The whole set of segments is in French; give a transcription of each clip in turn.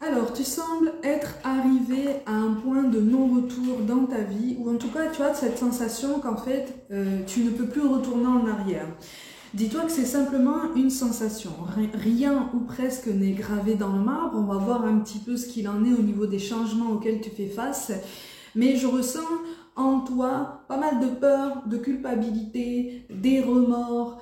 Alors, tu sembles être arrivé à un point de non-retour dans ta vie, ou en tout cas, tu as cette sensation qu'en fait, tu ne peux plus retourner en arrière. Dis-toi que c'est simplement une sensation. Rien ou presque n'est gravé dans le marbre. On va voir un petit peu ce qu'il en est au niveau des changements auxquels tu fais face. Mais je ressens en toi pas mal de peur, de culpabilité, des remords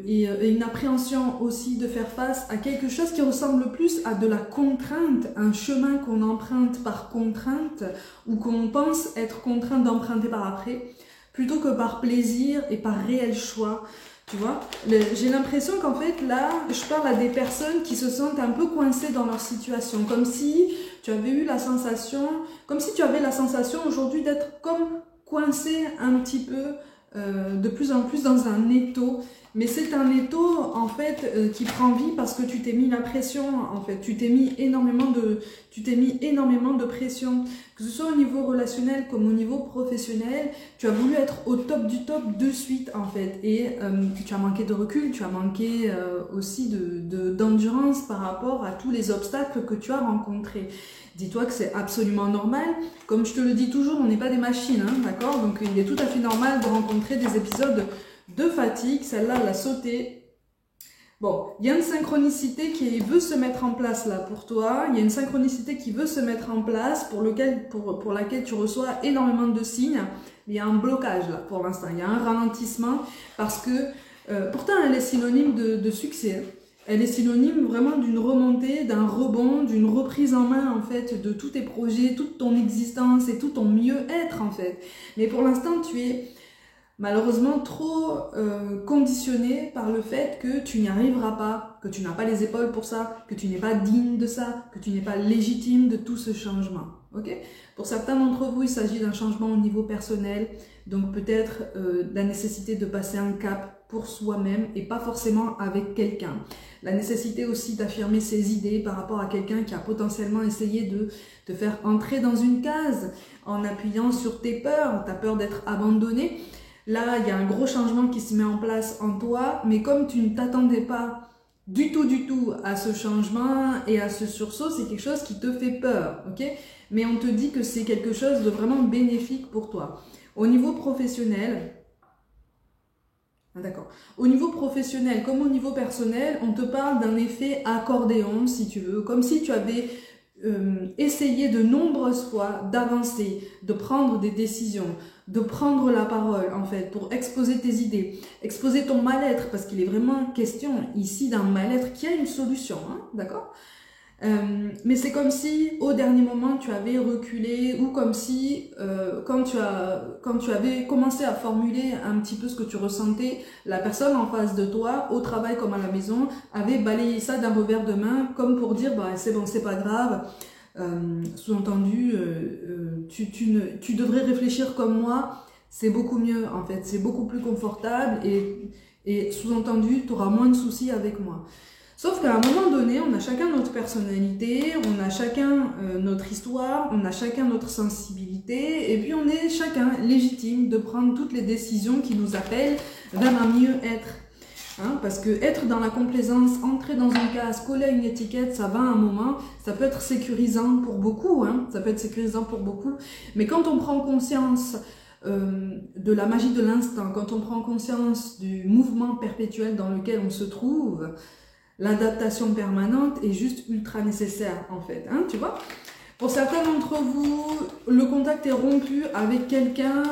et une appréhension aussi de faire face à quelque chose qui ressemble plus à de la contrainte, un chemin qu'on emprunte par contrainte ou qu'on pense être contraint d'emprunter par après, plutôt que par plaisir et par réel choix. Tu vois, j'ai l'impression qu'en fait, là, je parle à des personnes qui se sentent un peu coincées dans leur situation, comme si tu avais eu la sensation, comme si tu avais la sensation aujourd'hui d'être comme coincé un petit peu, de plus en plus dans un étau. Mais c'est un étau, en fait, qui prend vie parce que tu t'es mis la pression, en fait. Tu t'es mis énormément de pression. Que ce soit au niveau relationnel comme au niveau professionnel, tu as voulu être au top du top de suite, en fait. Et tu as manqué de recul, tu as manqué aussi d'endurance par rapport à tous les obstacles que tu as rencontrés. Dis-toi que c'est absolument normal. Comme je te le dis toujours, on n'est pas des machines, hein, d'accord? Donc il est tout à fait normal de rencontrer des épisodes de fatigue. Celle-là, elle a sauté. Bon, il y a une synchronicité qui veut se mettre en place là pour toi. Il y a une synchronicité qui veut se mettre en place pour laquelle tu reçois énormément de signes. Il y a un blocage là pour l'instant. Il y a un ralentissement parce que pourtant elle est synonyme de succès. Elle est synonyme vraiment d'une remontée, d'un rebond, d'une reprise en main en fait de tous tes projets, toute ton existence et tout ton mieux-être en fait. Mais pour l'instant, tu es malheureusement trop conditionné par le fait que tu n'y arriveras pas, que tu n'as pas les épaules pour ça, que tu n'es pas digne de ça, que tu n'es pas légitime de tout ce changement. Ok? Pour certains d'entre vous, il s'agit d'un changement au niveau personnel, donc peut-être la nécessité de passer un cap pour soi-même et pas forcément avec quelqu'un. La nécessité aussi d'affirmer ses idées par rapport à quelqu'un qui a potentiellement essayé de te faire entrer dans une case en appuyant sur tes peurs, ta peur d'être abandonné. Là, il y a un gros changement qui se met en place en toi, mais comme tu ne t'attendais pas du tout à ce changement et à ce sursaut, c'est quelque chose qui te fait peur, ok? Mais on te dit que c'est quelque chose de vraiment bénéfique pour toi. Au niveau professionnel, d'accord. Au niveau professionnel comme au niveau personnel, on te parle d'un effet accordéon, si tu veux, comme si tu avais essayé de nombreuses fois d'avancer, de prendre des décisions, de prendre la parole en fait pour exposer tes idées, exposer ton mal-être, parce qu'il est vraiment question ici d'un mal-être qui a une solution, hein, d'accord? Mais c'est comme si au dernier moment tu avais reculé ou comme si quand tu avais commencé à formuler un petit peu ce que tu ressentais, la personne en face de toi, au travail comme à la maison, avait balayé ça d'un revers de main comme pour dire bah c'est bon, c'est pas grave. Sous-entendu, tu devrais réfléchir comme moi, c'est beaucoup mieux en fait, c'est beaucoup plus confortable et sous-entendu, tu auras moins de soucis avec moi. Sauf qu'à un moment donné, on a chacun notre personnalité, on a chacun notre histoire, on a chacun notre sensibilité, et puis on est chacun légitime de prendre toutes les décisions qui nous appellent vers un mieux-être. Hein, parce que être dans la complaisance, entrer dans une case, coller à une étiquette, ça va à un moment, ça peut être sécurisant pour beaucoup, hein, ça peut être sécurisant pour beaucoup, mais quand on prend conscience de la magie de l'instant, quand on prend conscience du mouvement perpétuel dans lequel on se trouve, l'adaptation permanente est juste ultra nécessaire en fait, hein, tu vois. Pour certains d'entre vous, le contact est rompu avec quelqu'un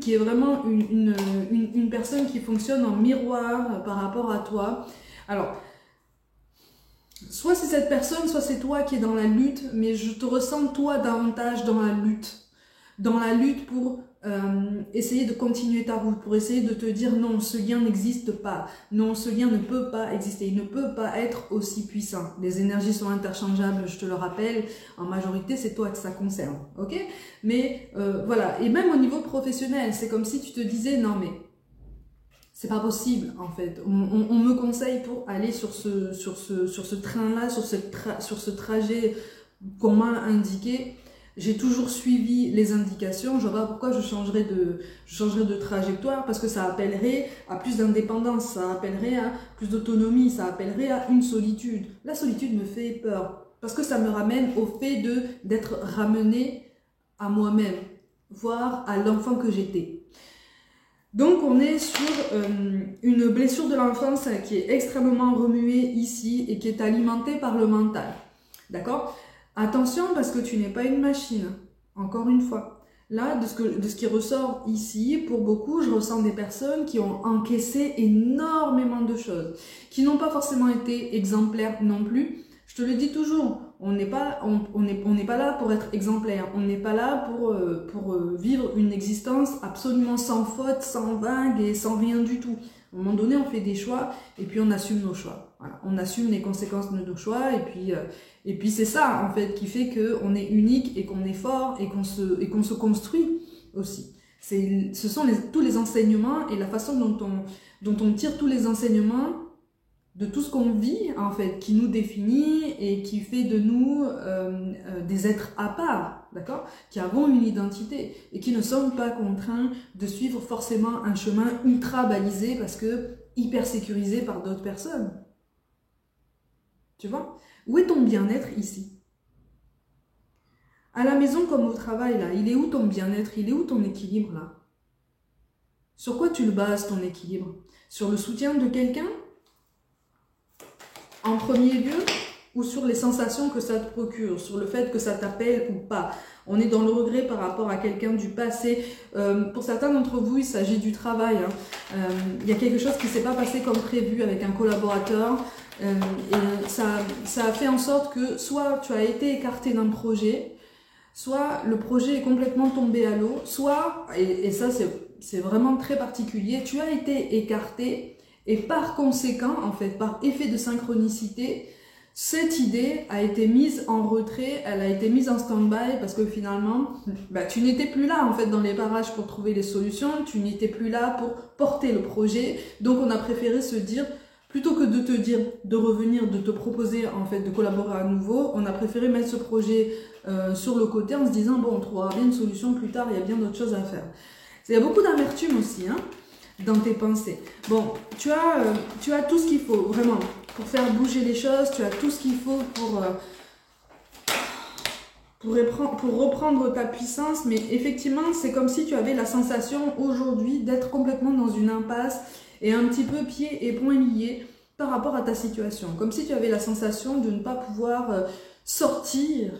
qui est vraiment une personne qui fonctionne en miroir par rapport à toi. Alors, soit c'est cette personne, soit c'est toi qui es dans la lutte, mais je te ressens toi davantage dans la lutte pour essayer de continuer ta route, pour essayer de te dire non, ce lien n'existe pas, non, ce lien ne peut pas exister, il ne peut pas être aussi puissant. Les énergies sont interchangeables, je te le rappelle, en majorité c'est toi que ça concerne, ok? Mais voilà, et même au niveau professionnel, c'est comme si tu te disais non mais c'est pas possible en fait, on me conseille pour aller sur ce train-là, sur ce trajet qu'on m'a indiqué. j'ai toujours suivi les indications, je vois pas pourquoi je changerais de trajectoire, parce que ça appellerait à plus d'indépendance, ça appellerait à plus d'autonomie, ça appellerait à une solitude. La solitude me fait peur, parce que ça me ramène au fait d'être ramené à moi-même, voire à l'enfant que j'étais. Donc on est sur une blessure de l'enfance qui est extrêmement remuée ici et qui est alimentée par le mental. D'accord? Attention parce que tu n'es pas une machine, encore une fois. Là, de ce qui ressort ici, pour beaucoup, je ressens des personnes qui ont encaissé énormément de choses, qui n'ont pas forcément été exemplaires non plus. Je te le dis toujours, on n'est pas là pour être exemplaire, on n'est pas là pour vivre une existence absolument sans faute, sans vague et sans rien du tout. À un moment donné, on fait des choix et puis on assume nos choix. Voilà, on assume les conséquences de nos choix et puis c'est ça en fait qui fait qu'on est unique et qu'on est fort et qu'on se construit aussi. Ce sont tous les enseignements et la façon dont on tire tous les enseignements de tout ce qu'on vit, en fait, qui nous définit et qui fait de nous des êtres à part, d'accord? Qui avons une identité et qui ne sommes pas contraints de suivre forcément un chemin ultra balisé parce que hyper sécurisé par d'autres personnes. Tu vois? Où est ton bien-être ici? À la maison comme au travail, là, il est où ton bien-être? Il est où ton équilibre, là? Sur quoi tu le bases, ton équilibre? Sur le soutien de quelqu'un? En premier lieu, ou sur les sensations que ça te procure, sur le fait que ça t'appelle ou pas. On est dans le regret par rapport à quelqu'un du passé. Pour certains d'entre vous, il s'agit du travail. Il y a quelque chose qui ne s'est pas passé comme prévu avec un collaborateur. Et ça a fait en sorte que soit tu as été écarté d'un projet, soit le projet est complètement tombé à l'eau, soit, et ça c'est vraiment très particulier, tu as été écarté. Et par conséquent, en fait, par effet de synchronicité, cette idée a été mise en retrait, elle a été mise en stand-by parce que finalement, tu n'étais plus là en fait dans les parages pour trouver les solutions, tu n'étais plus là pour porter le projet. Donc on a préféré se dire, plutôt que de te dire de revenir, de te proposer en fait de collaborer à nouveau, on a préféré mettre ce projet sur le côté en se disant bon, on trouvera bien une solution plus tard, il y a bien d'autres choses à faire. Il y a beaucoup d'amertume aussi, hein, dans tes pensées. Bon, tu as tout ce qu'il faut, vraiment, pour faire bouger les choses, tu as tout ce qu'il faut pour reprendre ta puissance, mais effectivement, c'est comme si tu avais la sensation aujourd'hui d'être complètement dans une impasse et un petit peu pieds et poings liés par rapport à ta situation. Comme si tu avais la sensation de ne pas pouvoir sortir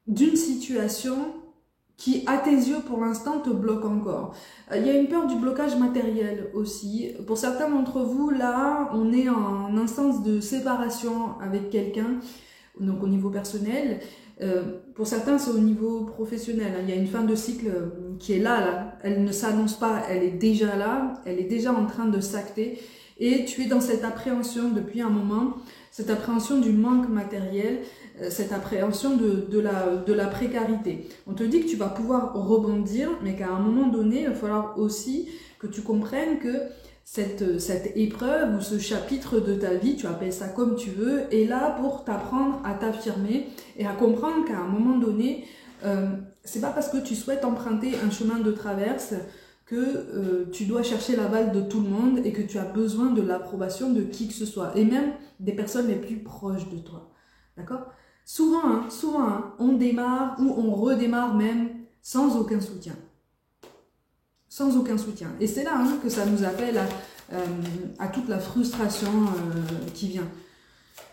d'une situation qui, à tes yeux, pour l'instant, te bloque encore. Il y a une peur du blocage matériel aussi. Pour certains d'entre vous, là, on est en instance de séparation avec quelqu'un, donc au niveau personnel. Pour certains, c'est au niveau professionnel. Il y a une fin de cycle qui est là. Elle ne s'annonce pas, elle est déjà là, elle est déjà en train de s'acter. Et tu es dans cette appréhension depuis un moment, cette appréhension du manque matériel, cette appréhension de la précarité. On te dit que tu vas pouvoir rebondir, mais qu'à un moment donné, il va falloir aussi que tu comprennes que cette épreuve ou ce chapitre de ta vie, tu appelles ça comme tu veux, est là pour t'apprendre à t'affirmer et à comprendre qu'à un moment donné, c'est pas parce que tu souhaites emprunter un chemin de traverse que tu dois chercher l'aval de tout le monde et que tu as besoin de l'approbation de qui que ce soit, et même des personnes les plus proches de toi. D'accord ? Souvent, on démarre ou on redémarre même sans aucun soutien. Sans aucun soutien. Et c'est là que ça nous appelle à toute la frustration qui vient.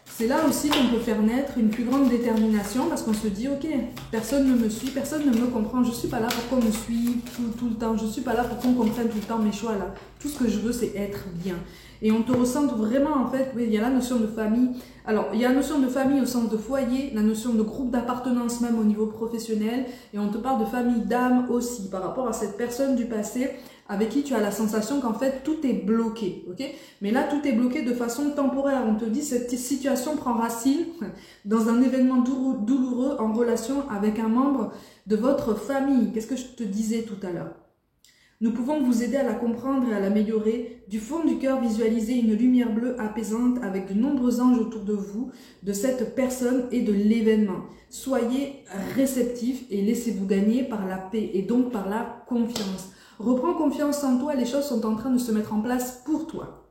C'est là aussi qu'on peut faire naître une plus grande détermination parce qu'on se dit, ok, personne ne me suit, personne ne me comprend, je ne suis pas là pour qu'on me suive tout le temps, je ne suis pas là pour qu'on comprenne tout le temps mes choix là. Tout ce que je veux, c'est être bien. Et on te ressent vraiment, en fait, oui, il y a la notion de famille. Alors, il y a la notion de famille au sens de foyer, la notion de groupe d'appartenance même au niveau professionnel, et on te parle de famille d'âme aussi, par rapport à cette personne du passé avec qui tu as la sensation qu'en fait tout est bloqué, ok? Mais là, tout est bloqué de façon temporaire. On te dit cette situation prend racine dans un événement douloureux en relation avec un membre de votre famille. Qu'est-ce que je te disais tout à l'heure? Nous pouvons vous aider à la comprendre et à l'améliorer. Du fond du cœur, visualisez une lumière bleue apaisante avec de nombreux anges autour de vous, de cette personne et de l'événement. Soyez réceptifs et laissez-vous gagner par la paix et donc par la confiance. Reprends confiance en toi, les choses sont en train de se mettre en place pour toi.